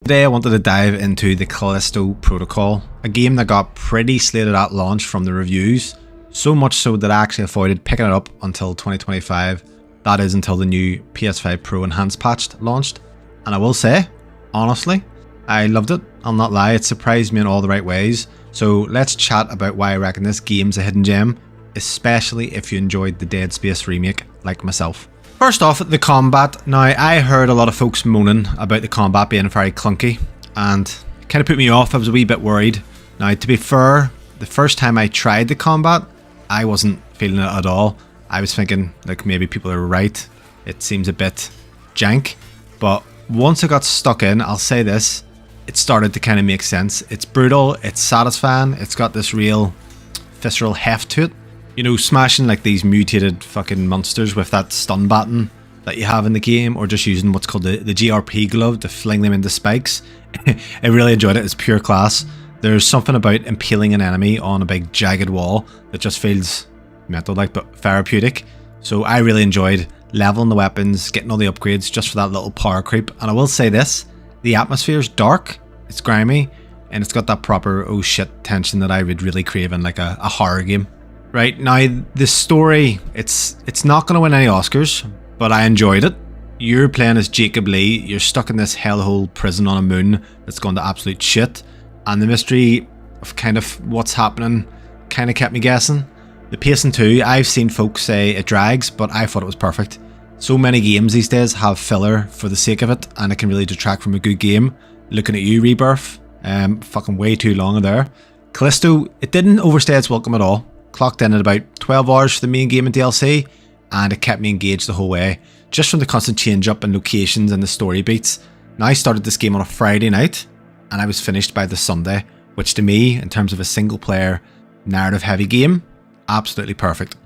Today I wanted to dive into the Callisto protocol, a game that got pretty slated at launch from the reviews, so much so that I actually avoided picking it up until 2025, that is until the new PS5 Pro Enhanced patch launched. And I will say, honestly, I loved it. I'll not lie, it surprised me in all the right ways. So let's chat about why I reckon this game's a hidden gem, especially if you enjoyed the Dead Space remake like myself. First off, the combat. Now, I heard a lot of folks moaning about the combat being very clunky, and it kind of put me off. I was a wee bit worried. Now, to be fair, the first time I tried the combat, I wasn't feeling it at all. I was thinking, like, maybe people are right. It seems a bit jank. But once I got stuck in, I'll say this, it started to kind of make sense. It's brutal, it's satisfying, it's got this real visceral heft to it. You know, smashing like these mutated fucking monsters with that stun button that you have in the game, or just using what's called the GRP glove to fling them into spikes. I really enjoyed it. It's pure class. There's something about impaling an enemy on a big jagged wall that just feels mental, like, but therapeutic. So I really enjoyed leveling the weapons, getting all the upgrades just for that little power creep. And I will say this, the atmosphere is dark, it's grimy, and it's got that proper oh shit tension that I would really crave in like a horror game. Right, now the story, it's not going to win any Oscars, but I enjoyed it. You're playing as Jacob Lee, you're stuck in this hellhole prison on a moon that's gone to absolute shit, and the mystery of kind of what's happening kind of kept me guessing. The pacing too, I've seen folks say it drags, but I thought it was perfect. So many games these days have filler for the sake of it, and it can really detract from a good game. Looking at you, Rebirth, fucking way too long there. Callisto, it didn't overstay its welcome at all. Clocked in at about 12 hours for the main game and DLC, and it kept me engaged the whole way, just from the constant change up in locations and the story beats. Now, I started this game on a Friday night, and I was finished by the Sunday, which to me, in terms of a single player, narrative heavy game, absolutely perfect.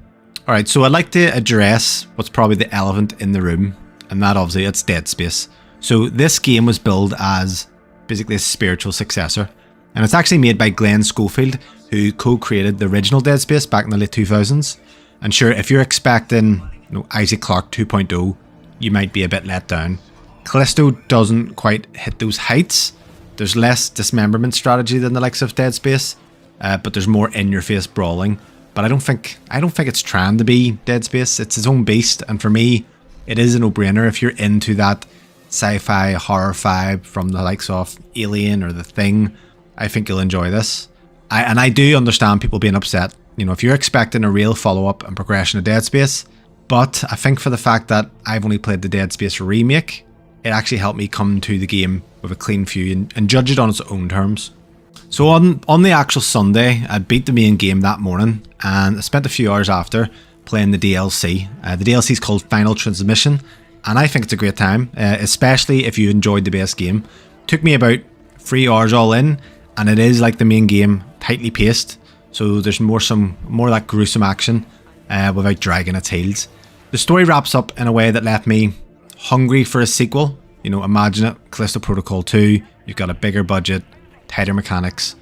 Alright, so I'd like to address what's probably the elephant in the room, and that obviously it's Dead Space. So this game was billed as basically a spiritual successor, and it's actually made by Glenn Schofield, who co-created the original Dead Space back in the late 2000s. And sure, if you're expecting Isaac Clarke 2.0, you might be a bit let down. Callisto doesn't quite hit those heights. There's less dismemberment strategy than the likes of Dead Space, but there's more in-your-face brawling. But I don't think it's trying to be Dead Space. It's its own beast, and for me, it is a no-brainer if you're into that sci-fi horror vibe from the likes of Alien or The Thing. I think you'll enjoy this. I do understand people being upset, if you're expecting a real follow-up and progression of Dead Space, but I think for the fact that I've only played the Dead Space remake, it actually helped me come to the game with a clean view and judge it on its own terms. So on the actual Sunday, I beat the main game that morning, and I spent a few hours after playing the DLC. The DLC is called Final Transmission, and I think it's a great time, especially if you enjoyed the base game. Took me about 3 hours all in, and it is like the main game, tightly paced, so there's more of that gruesome action without dragging its heels. The story wraps up in a way that left me hungry for a sequel. Imagine it, Callisto Protocol 2, you've got a bigger budget, tighter mechanics,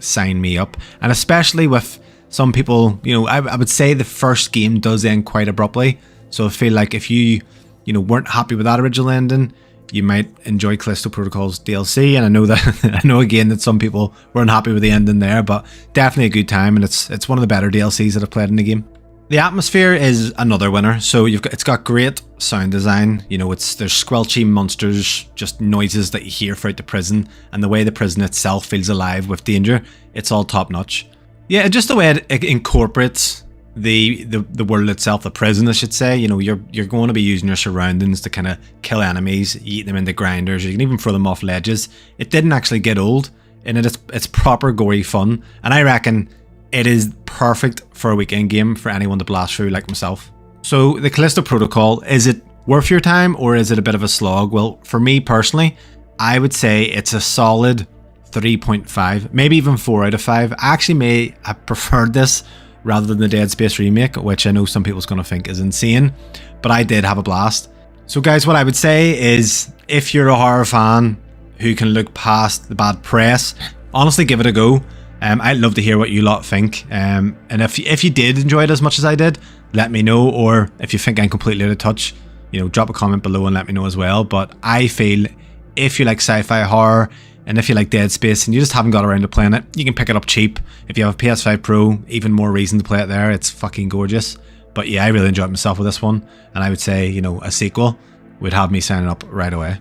sign me up. And especially with some people, I would say the first game does end quite abruptly, so I feel like if you weren't happy with that original ending, you might enjoy Callisto Protocol's DLC, and I know again that some people were unhappy with the ending there, but definitely a good time, and it's one of the better DLCs that I've played in the game. The atmosphere is another winner. So it's got great sound design. There's squelchy monsters, just noises that you hear throughout the prison, and the way the prison itself feels alive with danger. It's all top notch. Yeah, just the way it incorporates the world itself, the prison, I should say. You're going to be using your surroundings to kind of kill enemies, eat them into grinders. You can even throw them off ledges. It didn't actually get old, and it's proper gory fun. And I reckon it is perfect for a weekend game for anyone to blast through like myself. So the Callisto Protocol, is it worth your time or is it a bit of a slog? Well, for me personally, I would say it's a solid 3.5, maybe even 4 out of 5. I actually may have preferred this rather than the Dead Space remake, which I know some people's going to think is insane, but I did have a blast. So guys, what I would say is, if you're a horror fan who can look past the bad press, honestly give it a go. I'd love to hear what you lot think, and if you did enjoy it as much as I did, let me know, or if you think I'm completely out of touch, drop a comment below and let me know as well. But I feel if you like sci-fi horror, and if you like Dead Space and you just haven't got around to playing it, you can pick it up cheap. If you have a PS5 Pro, even more reason to play it there. It's fucking gorgeous. But yeah, I really enjoyed myself with this one, and I would say, you know, a sequel would have me signing up right away.